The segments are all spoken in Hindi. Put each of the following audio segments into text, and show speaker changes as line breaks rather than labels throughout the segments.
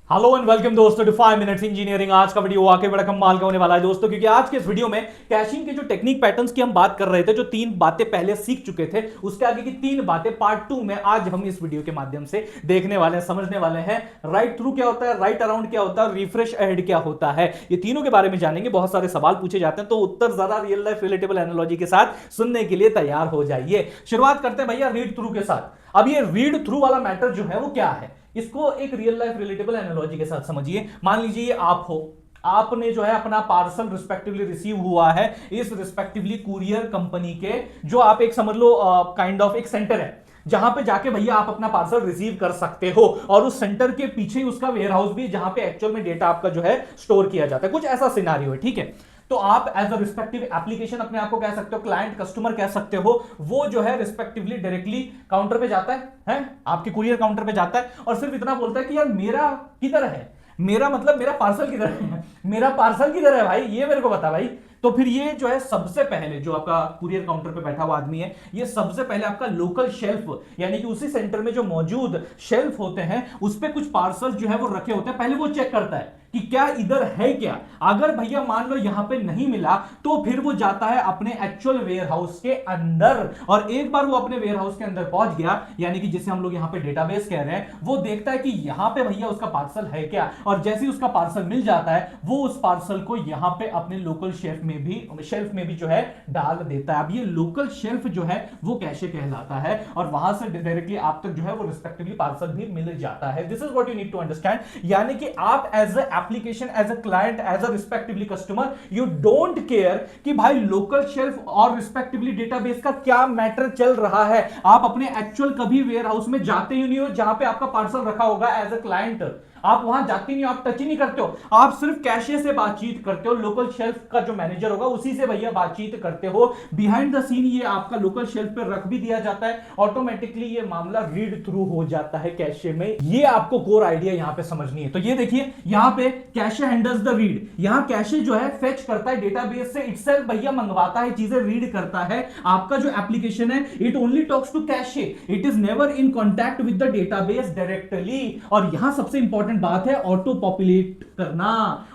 हेलो एंड वेलकम दोस्तों टू 5 मिनट्स इंजीनियरिंग। आज का वीडियो वाकई बड़ा कमाल का होने वाला है दोस्तों, क्योंकि आज के इस वीडियो में कैशिंग के जो टेक्निक पैटर्न्स की हम बात कर रहे थे, जो 3 बातें पहले सीख चुके थे, उसके आगे की 3 बातें पार्ट 2 में आज हम इस वीडियो के माध्यम से देखने वाले हैं, समझने वाले हैं। राइट थ्रू क्या होता है, राइट अराउंड क्या होता है, रिफ्रेश अहेड क्या होता है, ये तीनों के बारे में जानेंगे। बहुत सारे सवाल पूछे जाते हैं, तो उत्तर जरा रियल लाइफ रिलेटेबल एनालॉजी के साथ सुनने के लिए तैयार हो जाइए। शुरुआत करते हैं भैया रीड थ्रू के साथ। अब ये रीड थ्रू वाला मैटर जो है वो क्या है, इसको एक रियल लाइफ रिलेटेबल एनालॉजी के साथ समझिए। मान लीजिए आप हो, आपने जो है अपना पार्सल रिस्पेक्टिवली रिसीव हुआ है इस रिस्पेक्टिवली कुरियर कंपनी के, जो आप एक समझ लो काइंड ऑफ एक सेंटर है जहां पे जाके भैया आप अपना पार्सल रिसीव कर सकते हो, और उस सेंटर के पीछे ही उसका वेयर हाउस भी, जहां पे एक्चुअल में डेटा आपका जो है स्टोर किया जाता है। कुछ ऐसा सिनारियो है, ठीक है। तो आप एज अ रिस्पेक्टिव एप्लीकेशन अपने आप को कह सकते हो, क्लाइंट कस्टमर कह सकते हो, वो जो है रिस्पेक्टिवली डायरेक्टली काउंटर पे जाता है आपके कुरियर काउंटर पे जाता है और सिर्फ इतना बोलता है कि यार मेरा किधर है, मेरा मतलब मेरा पार्सल किधर है, मेरा पार्सल किधर है भाई, ये मेरे को बता भाई। तो फिर ये जो है सबसे पहले जो आपका कुरियर काउंटर पे बैठा हुआ आदमी है, ये सबसे पहले आपका लोकल शेल्फ यानी कि उसी सेंटर में जो मौजूद शेल्फ होते हैं उस पे कुछ पार्सल जो है वो रखे होते हैं, पहले वो चेक करता है कि क्या इधर है क्या। अगर भैया मान लो यहां पे नहीं मिला तो फिर वो जाता है अपने एक्चुअल वेयर हाउस के अंदर, और एक बार वो अपने वेयर हाउस के अंदर पहुंच गया, यानी कि जिसे हम लोग यहां पे डेटाबेस कह रहे हैं, वो देखता है कि यहां पे भैया उसका पार्सल है क्या, और जैसे ही उसका पार्सल मिल जाता है वो उस पार्सल को यहां पे अपने लोकल शेल्फ में भी जो है डाल देता है। अब ये लोकल शेल्फ जो है वो कैशे कहलाता है, और वहां से डायरेक्टली आप तक जो है वो रिस्पेक्टिवली पार्सल भी मिल जाता है। This is what you need to understand, यानी कि आप as a application, as a client, as a respectively customer, you don't care कि भाई लोकल शेल्फ और रिस्पेक्टिवली डेटाबेस का क्या मैटर चल रहा है। आप अपने एक्चुअल कभी वेयर हाउस में जाते ही नहीं हो जहां पे आपका पार्सल रखा होगा। एज अ क्लाइंट आप वहां जाते नहीं हो, आप टच ही नहीं करते हो, आप सिर्फ कैशे से बातचीत करते हो, लोकल शेल्फ का जो मैनेजर होगा उसी से भैया बातचीत करते हो। बिहाइंड द सीन ये आपका लोकल शेल्फ पे रख भी दिया जाता है, ऑटोमेटिकली ये मामला रीड थ्रू हो जाता है कैशे में। ये आपको कोर आइडिया यहां पे समझनी है। तो ये देखिए यहां पे कैशे हैंडल्स द रीड, यहां कैशे जो है फेच करता है डेटाबेस से, इटसेल्फ भैया मंगवाता है चीजें, रीड करता है। आपका जो एप्लीकेशन है it only talks to cache, it is never in contact with the database directly. और यहां सबसे इंपॉर्टेंट बात है ऑटो पॉपुलेट करना।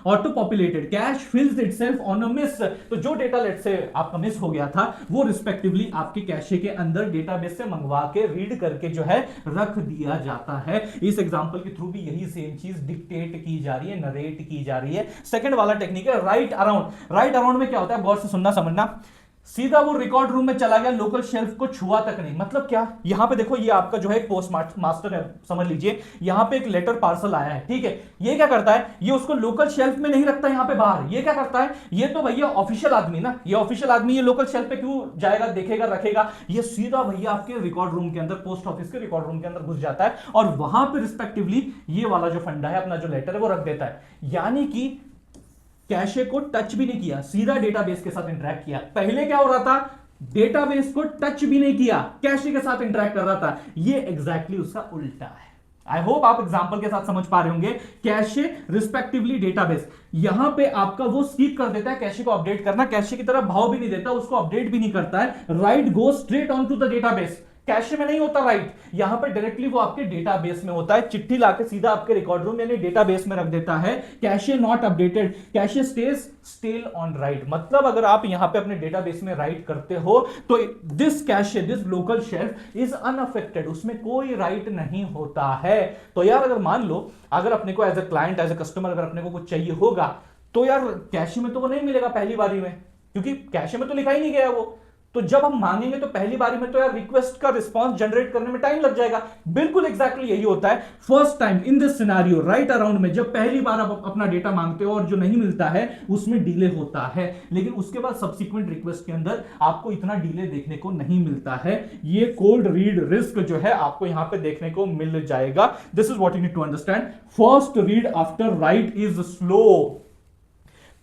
Auto populated cache fills itself on a miss. तो जो डेटा लेट से आपका मिस हो गया था वो रिस्पेक्टिवली आपके कैशे के अंदर डेटाबेस से मंगवा के रीड करके जो है रख दिया जाता है। इस एग्जांपल के थ्रू भी यही सेम चीज डिक्टेट की जा रही है, नरेट की जा रही है। सेकंड वाला टेक्निक है राइट अराउंड। राइट अराउंड में क्या होता है, गौर से सुनना समझना। सीधा वो रिकॉर्ड रूम में चला गया, लोकल शेल्फ को छुआ तक नहीं। मतलब क्या, यहां पे देखो ये आपका जो है एक पोस्ट मास्टर है, समझ लीजिए यहां पे एक लेटर पार्सल आया है, ठीक है। ये क्या करता है, ये उसको लोकल शेल्फ में नहीं रखता यहां पे बाहर। ये क्या करता है, ये तो भैया ऑफिशियल आदमी ना, ये ऑफिशियल आदमी ये लोकल शेल्फ पे क्यों जाएगा, देखेगा, रखेगा। ये सीधा भैया आपके रिकॉर्ड रूम के अंदर, पोस्ट ऑफिस के रिकॉर्ड रूम के अंदर घुस जाता है, और वहां पे रिस्पेक्टिवली ये वाला जो फंडा है, अपना जो लेटर है वो रख देता है। यानी कि कैशे को टच भी नहीं किया, सीधा डेटाबेस के साथ इंटरैक्ट किया। पहले क्या हो रहा था, डेटाबेस को टच भी नहीं किया, कैशे के साथ इंटरैक्ट कर रहा था। ये एग्जैक्टली उसका उल्टा है। आई होप आप एग्जांपल के साथ समझ पा रहे होंगे। कैशे रिस्पेक्टिवली डेटाबेस, यहां पे आपका वो स्किप कर देता है कैशे को अपडेट करना, कैशे की तरफ भाव भी नहीं देता, उसको अपडेट भी नहीं करता है। Write go straight on to the database, cache में नहीं होता राइट, यहां पर डायरेक्टली वो आपके डेटाबेस में होता है। चिट्ठी लाके सीधा आपके रिकॉर्ड रूम यानी डेटाबेस में रख देता है। Cache not updated, cache stage still on right. मतलब अगर आप यहां पे अपने डेटाबेस में राइट करते हो तो this cache, this local shelf is unaffected, उसमें कोई राइट नहीं होता है। तो यार अगर मान लो अगर अपने को as a client, as a customer अगर अपने को कुछ चाहिए होगा, तो यार कैशे में तो वो नहीं मिलेगा पहली बारी में, क्योंकि कैशे में तो लिखा ही नहीं गया वो। तो जब हम मांगेंगे तो पहली बारी में तो यार रिक्वेस्ट का रिस्पांस जनरेट करने में टाइम लग जाएगा। बिल्कुल एग्जैक्टली यही होता है first time in this scenario, right around में जब पहली बार आप अपना डेटा मांगते हो और जो नहीं मिलता है उसमें डिले होता है, लेकिन उसके बाद सब्सिक्वेंट रिक्वेस्ट के अंदर आपको इतना डिले देखने को नहीं मिलता है। ये कोल्ड रीड रिस्क जो है आपको यहां पे देखने को मिल जाएगा। This is what you need to understand. First read after write is slow.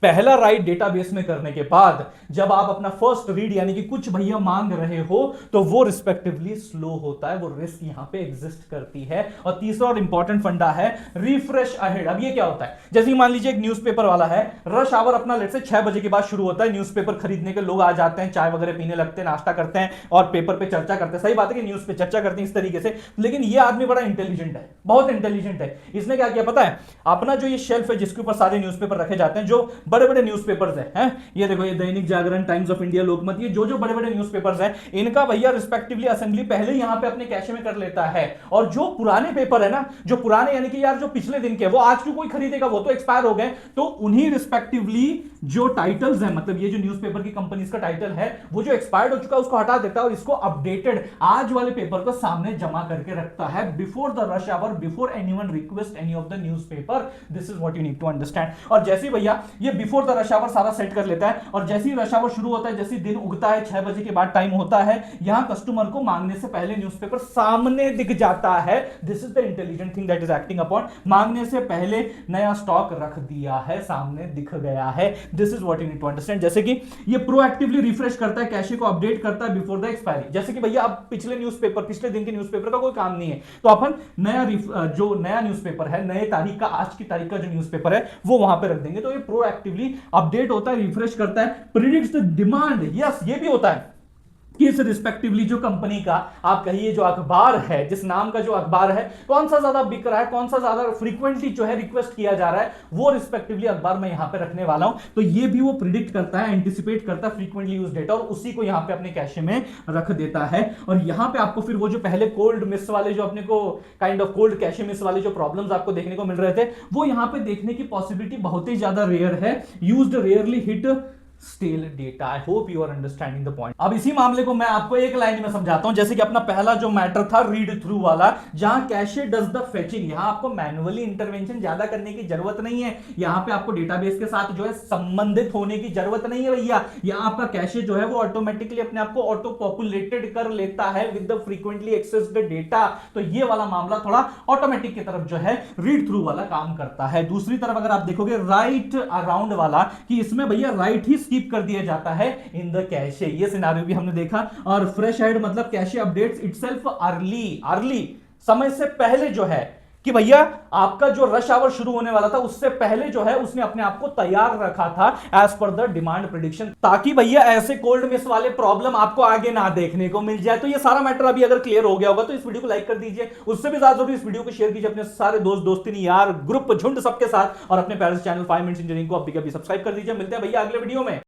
पहला राइट डेटाबेस में करने के बाद जब आप अपना फर्स्ट रीड यानी कि कुछ भैया मांग रहे हो तो वो रिस्पेक्टिवली स्लो होता है, वो रिस्क यहां पे एग्जिस्ट करती है। और तीसरा और इंपॉर्टेंट फंडा है रिफ्रेश अहेड। अब ये क्या होता है, जैसे कि मान लीजिए एक न्यूज़पेपर वाला है, रश आवर अपना लेट से 6 बजे के बाद शुरू होता है, न्यूज़पेपर खरीदने के लोग आ जाते हैं, चाय वगैरह पीने लगते हैं, नाश्ता करते हैं और पेपर पे चर्चा करते हैं। सही बात है कि न्यूज़ पे चर्चा करते हैं इस तरीके से, लेकिन ये आदमी बड़ा इंटेलिजेंट है, बहुत इंटेलिजेंट है। इसने क्या किया पता है, अपना जो ये शेल्फ है जिसके ऊपर सारे न्यूज़पेपर रखे जाते हैं, जो बड़े बड़े न्यूज़पेपर्स हैं, ये देखो, ये Dainik Jagran, times of India, लोकमत, ये जो बड़े बड़े न्यूज़पेपर्स हैं, इनका भैया रिस्पेक्टिवली असेंबली पहले यहां पे अपने कैशे में कर लेता है। और जो पुराने पेपर है ना, जो पुराने यानी कि यार जो पिछले दिन के, वो आज क्यों कोई खरीदेगा, वो तो एक्सपायर हो गए, तो उन्हीं रिस्पेक्टिवली जो टाइटल्स हैं, मतलब ये जो न्यूज़पेपर की कंपनीज का टाइटल है वो जो एक्सपायर्ड हो चुका है उसको हटा देता है और इसको अपडेटेड आज वाले पेपर को सामने जमा करके रखता है before the rush hour, before anyone request any of the newspaper. This is what you need to understand. और जैसे भैया ये बिफोर द रश आवर सारा सेट कर लेता है, और जैसे ही रश आवर शुरू होता है, जैसे दिन उगता है, 6 बजे के बाद टाइम होता है, यहां कस्टमर को मांगने से पहले न्यूज़पेपर सामने दिख जाता है। This is the intelligent thing that is acting upon, मांगने से पहले नया स्टॉक रख दिया है, सामने दिख गया है। This is what you need to understand. जैसे कि ये प्रोएक्टिवली रिफ्रेश करता है, कैशे को अपडेट करता है बिफोर द एक्सपायरी। जैसे कि भैया अब पिछले न्यूज़पेपर, पिछले दिन के न्यूज़पेपर का कोई काम नहीं है, तो अपन जो नया न्यूज़पेपर है, नए तारीख का, आज की तारीख का जो न्यूज़पेपर है वो वहां पे रख देंगे। तो ये प्रोएक्टिवली अपडेट होता है, रिफ्रेश करता है, प्रिडिक्ट्स द डिमांड। यस, ये भी होता है कि इस रिस्पेक्टिवली जो कंपनी का, आप कहिए जो अखबार है, जिस नाम का जो अखबार है, कौन सा ज्यादा बिक रहा है, कौन सा ज्यादा फ्रीक्वेंटली जो है रिक्वेस्ट किया जा रहा है, वो रिस्पेक्टिवली अखबार मैं यहां पे रखने वाला हूं। तो ये भी वो प्रिडिक्ट करता है, एंटिसिपेट करता है फ्रीक्वेंटली यूज डेटा, और उसी को यहां पे अपने कैशे में रख देता है। और यहां पे आपको फिर वो जो पहले कोल्ड मिस वाले, जो अपने को kind of cold cache miss वाले जो प्रॉब्लम्स आपको देखने को मिल रहे थे, वो यहां पे देखने की पॉसिबिलिटी बहुत ही ज्यादा रेयर है। Used rarely hit stale data. I hope you are understanding the point. अब इसी मामले को मैं आपको एक लाइन में समझाता हूं। जैसे कि अपना पहला जो मैटर था रीड थ्रू वाला, जहां कैशे डज द फेचिंग, यहां आपको मैन्युअली इंटरवेंशन ज्यादा करने की जरूरत नहीं है, यहां पे आपको डेटाबेस के साथ जो है संबंधित होने की जरूरत नहीं है भैया। यहां आपका कैशे जो है वो ऑटोमेटिकली अपने आप को ऑटो पॉपुलेटेड कर लेता है with the frequently accessed data. तो ये वाला मामला थोड़ा ऑटोमेटिक की तरफ जो है रीड थ्रू वाला काम करता है। दूसरी तरफ अगर आप देखोगे राइट अराउंड वाला, कि इसमें भैया राइट ही स्किप कर दिया जाता है इन द कैशे, ये सिनेरियो भी हमने देखा। और फ्रेश हेड मतलब कैशे अपडेट्स इटसेल्फ अर्ली, समय से पहले जो है, कि भैया आपका जो रश आवर शुरू होने वाला था उससे पहले जो है उसने अपने आप को तैयार रखा था as per the demand prediction, ताकि भैया ऐसे कोल्ड मिस वाले प्रॉब्लम आपको आगे ना देखने को मिल जाए। तो ये सारा मैटर अभी अगर क्लियर हो गया होगा तो इस वीडियो को लाइक कर दीजिए, उससे भी ज्यादा जरूरी इस वीडियो को शेयर कीजिए अपने सारे दोस्त, दोस्ती, यार, ग्रुप, झुंड सबके साथ, और अपने पेरेंट्स चैनल 5 मिनट्स इंजीनियरिंग को अभी सब्सक्राइब कर दीजिए। मिलते हैं भैया अगले वीडियो में।